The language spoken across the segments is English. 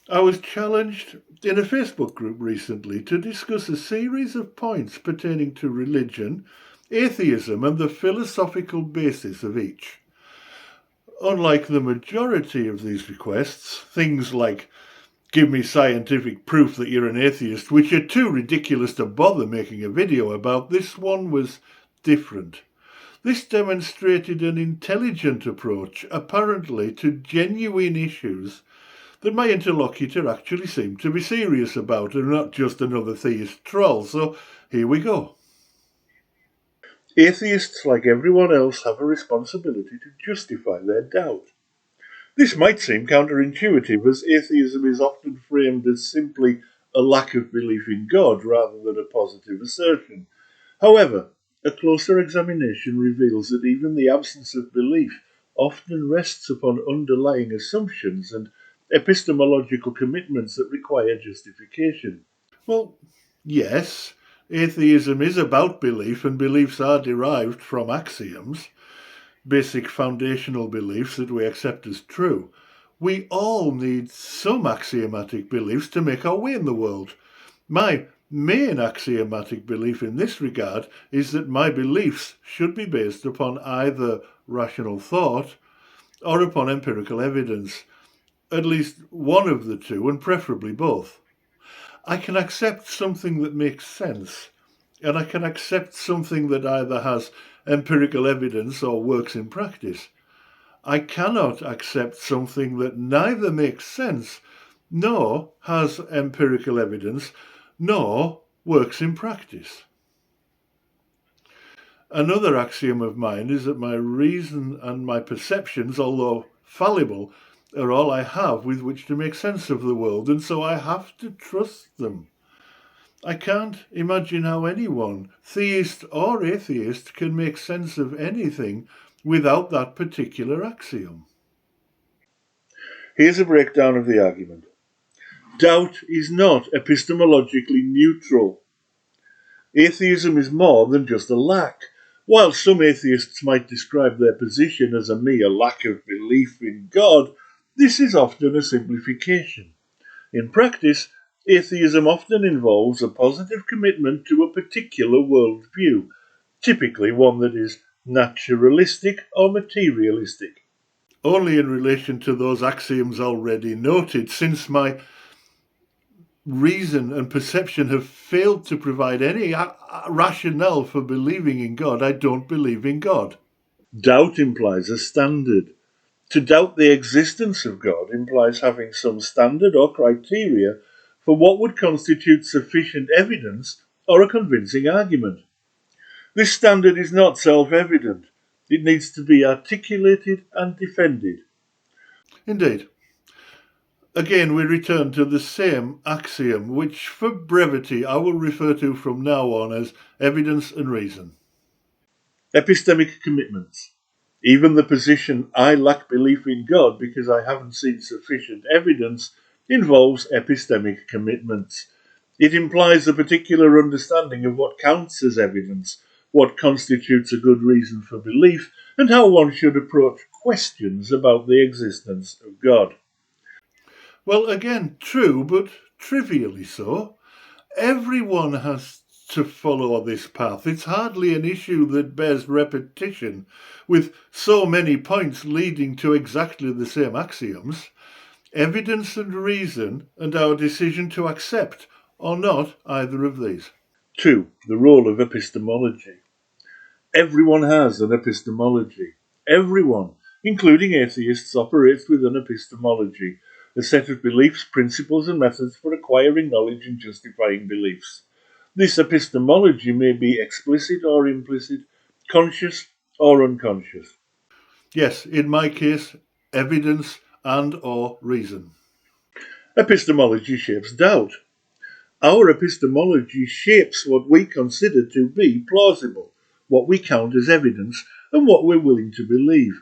I was challenged in a Facebook group recently to discuss a series of points pertaining to religion, atheism, and the philosophical basis of each. Unlike the majority of these requests, things like give me scientific proof that you're an atheist, which are too ridiculous to bother making a video about, this one was different. This demonstrated an intelligent approach, apparently, to genuine issues that my interlocutor actually seemed to be serious about and not just another theist troll. So here we go. Atheists, like everyone else, have a responsibility to justify their doubt. This might seem counterintuitive, as atheism is often framed as simply a lack of belief in God rather than a positive assertion. However, a closer examination reveals that even the absence of belief often rests upon underlying assumptions and epistemological commitments that require justification. Well, yes, atheism is about belief, and beliefs are derived from axioms, basic foundational beliefs that we accept as true. We all need some axiomatic beliefs to make our way in the world. My main axiomatic belief in this regard is that my beliefs should be based upon either rational thought or upon empirical evidence, at least one of the two, and preferably both. I can accept something that makes sense, and I can accept something that either has empirical evidence or works in practice. I cannot accept something that neither makes sense nor has empirical evidence nor works in practice. Another axiom of mine is that my reason and my perceptions, although fallible, are all I have with which to make sense of the world, and so I have to trust them. I can't imagine how anyone, theist or atheist, can make sense of anything without that particular axiom. Here's a breakdown of the argument. Doubt is not epistemologically neutral. Atheism is more than just a lack. While some atheists might describe their position as a mere lack of belief in God, this is often a simplification. In practice, atheism often involves a positive commitment to a particular worldview, typically one that is naturalistic or materialistic. Only in relation to those axioms already noted, since my reason and perception have failed to provide any rationale for believing in God, I don't believe in God. Doubt implies a standard. To doubt the existence of God implies having some standard or criteria for what would constitute sufficient evidence or a convincing argument. This standard is not self-evident. It needs to be articulated and defended. Indeed. Again, we return to the same axiom, which for brevity I will refer to from now on as evidence and reason. Epistemic commitments. Even the position I lack belief in God because I haven't seen sufficient evidence involves epistemic commitments. It implies a particular understanding of what counts as evidence, what constitutes a good reason for belief, and how one should approach questions about the existence of God. Well, again, true, but trivially so. Everyone has to follow this path. It's hardly an issue that bears repetition, with so many points leading to exactly the same axioms. Evidence and reason, and our decision to accept or not either of these. 2. The role of epistemology. Everyone has an epistemology. Everyone, including atheists, operates with an epistemology, a set of beliefs, principles, and methods for acquiring knowledge and justifying beliefs. This epistemology may be explicit or implicit, conscious or unconscious. Yes, in my case, evidence and or reason. Epistemology shapes doubt. Our epistemology shapes what we consider to be plausible, what we count as evidence, and what we're willing to believe.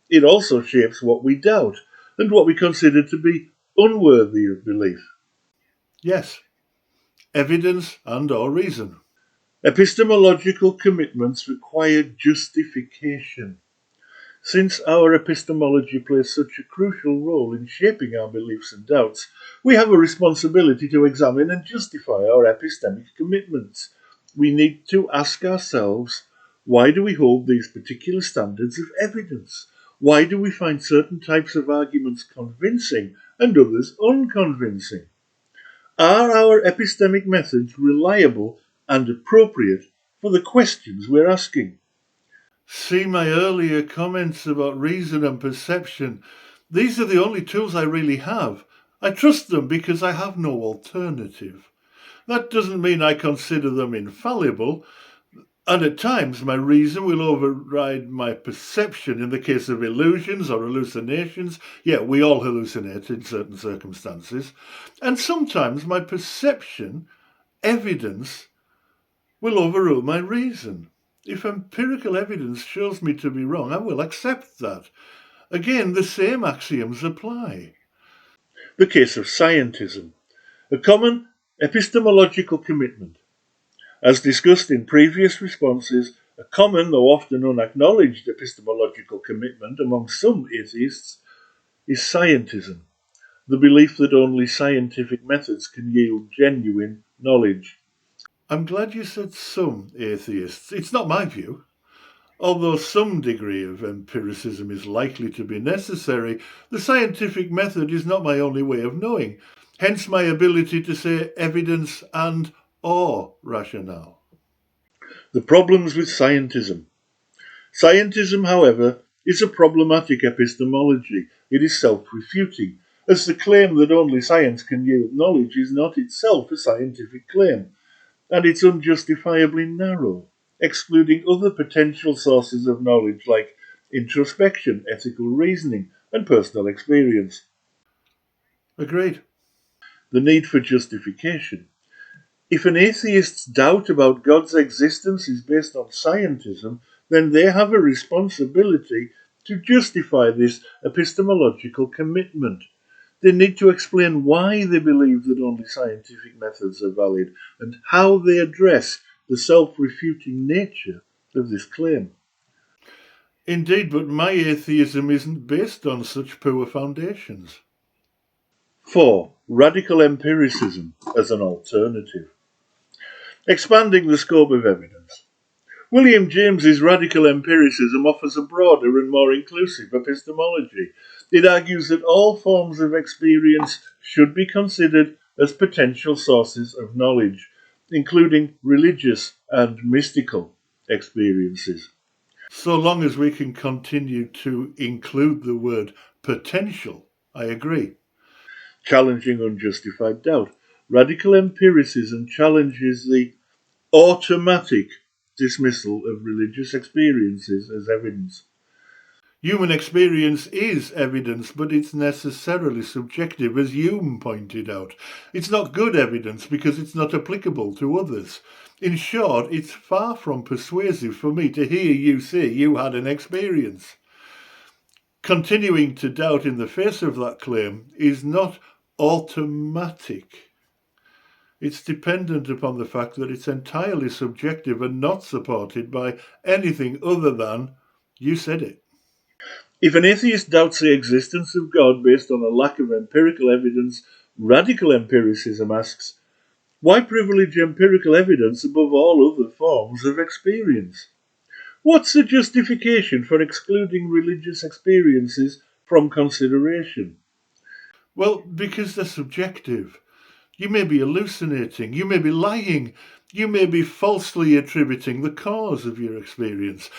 It also shapes what we doubt, and what we consider to be unworthy of belief. Yes, evidence and or reason. Epistemological commitments require justification. Since our epistemology plays such a crucial role in shaping our beliefs and doubts, we have a responsibility to examine and justify our epistemic commitments. We need to ask ourselves, why do we hold these particular standards of evidence? Why do we find certain types of arguments convincing and others unconvincing? Are our epistemic methods reliable and appropriate for the questions we're asking? See my earlier comments about reason and perception. These are the only tools I really have. I trust them because I have no alternative. That doesn't mean I consider them infallible, and at times my reason will override my perception in the case of illusions or hallucinations. Yeah, we all hallucinate in certain circumstances. And sometimes my perception, evidence, will overrule my reason. If empirical evidence shows me to be wrong, I will accept that. Again, the same axioms apply. The case of scientism, a common epistemological commitment. As discussed in previous responses, a common, though often unacknowledged, epistemological commitment among some atheists is scientism, the belief that only scientific methods can yield genuine knowledge. I'm glad you said some atheists. It's not my view. Although some degree of empiricism is likely to be necessary, the scientific method is not my only way of knowing. Hence my ability to say evidence and or rationale. The problems with scientism. Scientism, however, is a problematic epistemology. It is self-refuting, as the claim that only science can yield knowledge is not itself a scientific claim, and it's unjustifiably narrow, excluding other potential sources of knowledge like introspection, ethical reasoning, and personal experience. Agreed. The need for justification. If an atheist's doubt about God's existence is based on scientism, then they have a responsibility to justify this epistemological commitment. They need to explain why they believe that only scientific methods are valid and how they address the self-refuting nature of this claim. Indeed, but my atheism isn't based on such poor foundations. 4. Radical empiricism as an alternative. Expanding the scope of evidence. William James's radical empiricism offers a broader and more inclusive epistemology. It argues that all forms of experience should be considered as potential sources of knowledge, including religious and mystical experiences. So long as we can continue to include the word potential, I agree. Challenging unjustified doubt. Radical empiricism challenges the automatic dismissal of religious experiences as evidence. Human experience is evidence, but it's necessarily subjective, as Hume pointed out. It's not good evidence because it's not applicable to others. In short, it's far from persuasive for me to hear you say you had an experience. Continuing to doubt in the face of that claim is not automatic. It's dependent upon the fact that it's entirely subjective and not supported by anything other than, you said it. If an atheist doubts the existence of God based on a lack of empirical evidence, radical empiricism asks, why privilege empirical evidence above all other forms of experience? What's the justification for excluding religious experiences from consideration? Well, because they're subjective. You may be hallucinating, you may be lying, you may be falsely attributing the cause of your experience.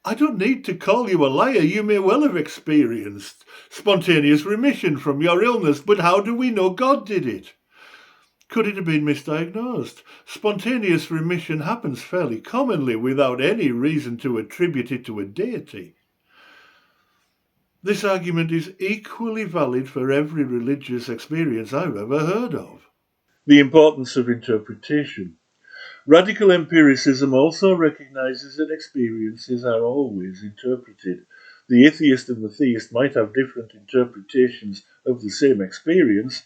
I don't need to call you a liar. You may well have experienced spontaneous remission from your illness, but how do we know God did it? Could it have been misdiagnosed? Spontaneous remission happens fairly commonly without any reason to attribute it to a deity. This argument is equally valid for every religious experience I've ever heard of. The importance of interpretation. Radical empiricism also recognizes that experiences are always interpreted. The atheist and the theist might have different interpretations of the same experience,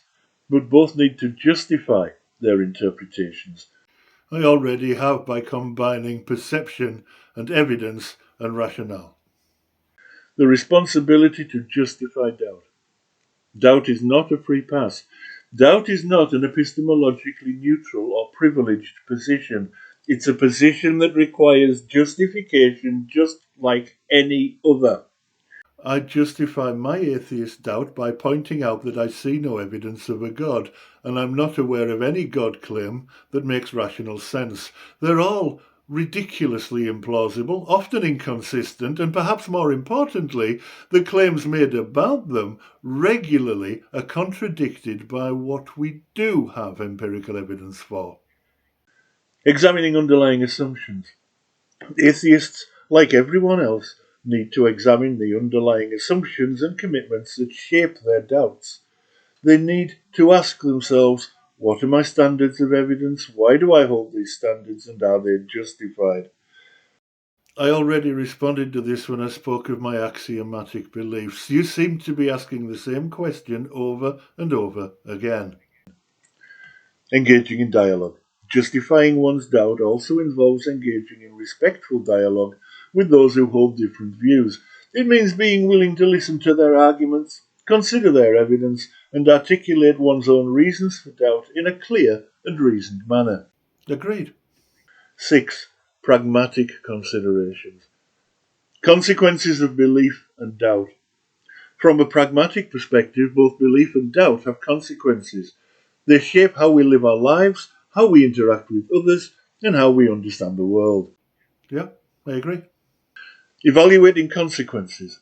but both need to justify their interpretations. I already have by combining perception and evidence and rationale. the responsibility to justify doubt. Doubt is not a free pass. Doubt is not an epistemologically neutral or privileged position. It's a position that requires justification just like any other. I justify my atheist doubt by pointing out that I see no evidence of a God, and I'm not aware of any God claim that makes rational sense. They're all ridiculously implausible, often inconsistent, and perhaps more importantly, the claims made about them regularly are contradicted by what we do have empirical evidence for. Examining underlying assumptions. Atheists, like everyone else, need to examine the underlying assumptions and commitments that shape their doubts. They need to ask themselves, what are my standards of evidence? Why do I hold these standards, and are they justified? I already responded to this when I spoke of my axiomatic beliefs. You seem to be asking the same question over and over again. Engaging in dialogue. Justifying one's doubt also involves engaging in respectful dialogue with those who hold different views. It means being willing to listen to their arguments, consider their evidence, and articulate one's own reasons for doubt in a clear and reasoned manner. Agreed. 6. Pragmatic considerations. Consequences of belief and doubt. From a pragmatic perspective, both belief and doubt have consequences. They shape how we live our lives, how we interact with others, and how we understand the world. Yeah, I agree. Evaluating consequences.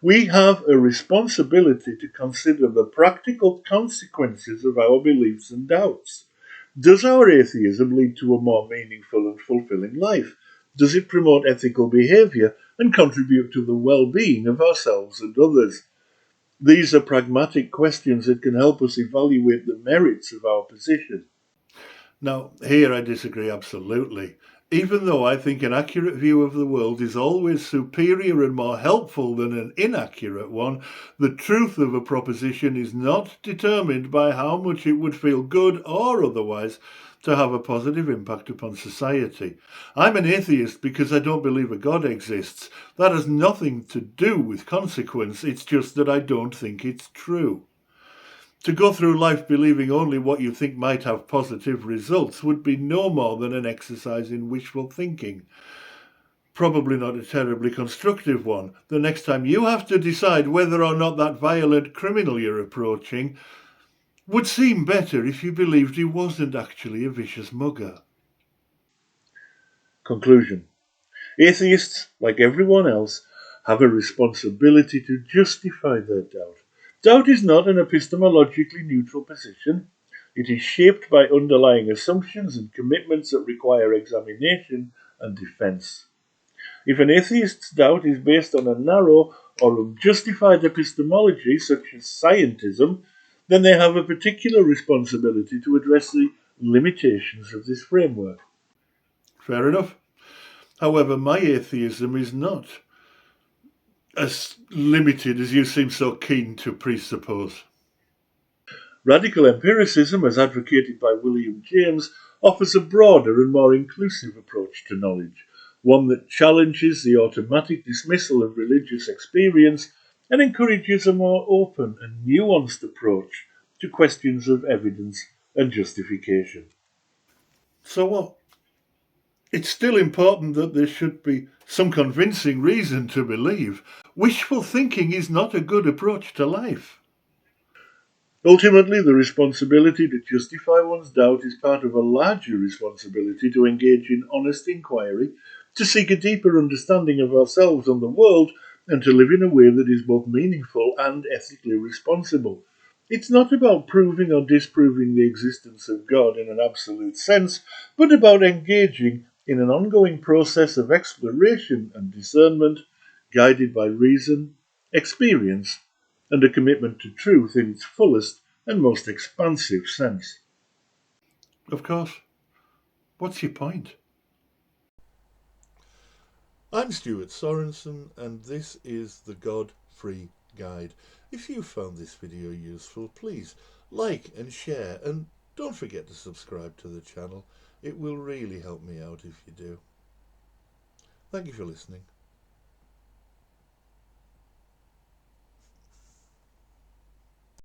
We have a responsibility to consider the practical consequences of our beliefs and doubts. Does our atheism lead to a more meaningful and fulfilling life? Does it promote ethical behaviour and contribute to the well-being of ourselves and others? These are pragmatic questions that can help us evaluate the merits of our position. Now, here I disagree absolutely. Even though I think an accurate view of the world is always superior and more helpful than an inaccurate one, the truth of a proposition is not determined by how much it would feel good or otherwise to have a positive impact upon society. I'm an atheist because I don't believe a God exists. That has nothing to do with consequence, it's just that I don't think it's true. To go through life believing only what you think might have positive results would be no more than an exercise in wishful thinking. Probably not a terribly constructive one. The next time you have to decide whether or not that violent criminal you're approaching would seem better if you believed he wasn't actually a vicious mugger. Conclusion. Atheists, like everyone else, have a responsibility to justify their doubt. Doubt is not an epistemologically neutral position. It is shaped by underlying assumptions and commitments that require examination and defense. If an atheist's doubt is based on a narrow or unjustified epistemology, such as scientism, then they have a particular responsibility to address the limitations of this framework. Fair enough. However, my atheism is not as limited as you seem so keen to presuppose. Radical empiricism, as advocated by William James, offers a broader and more inclusive approach to knowledge, one that challenges the automatic dismissal of religious experience and encourages a more open and nuanced approach to questions of evidence and justification. So what? It's still important that there should be some convincing reason to believe. Wishful thinking is not a good approach to life. Ultimately, the responsibility to justify one's doubt is part of a larger responsibility to engage in honest inquiry, to seek a deeper understanding of ourselves and the world, and to live in a way that is both meaningful and ethically responsible. It's not about proving or disproving the existence of God in an absolute sense, but about engaging in an ongoing process of exploration and discernment, guided by reason, experience, and a commitment to truth in its fullest and most expansive sense. Of course. What's your point? I'm Stuart Sorensen, and this is the God-Free Guide. If you found this video useful, please like and share, and don't forget to subscribe to the channel. It will really help me out if you do. Thank you for listening.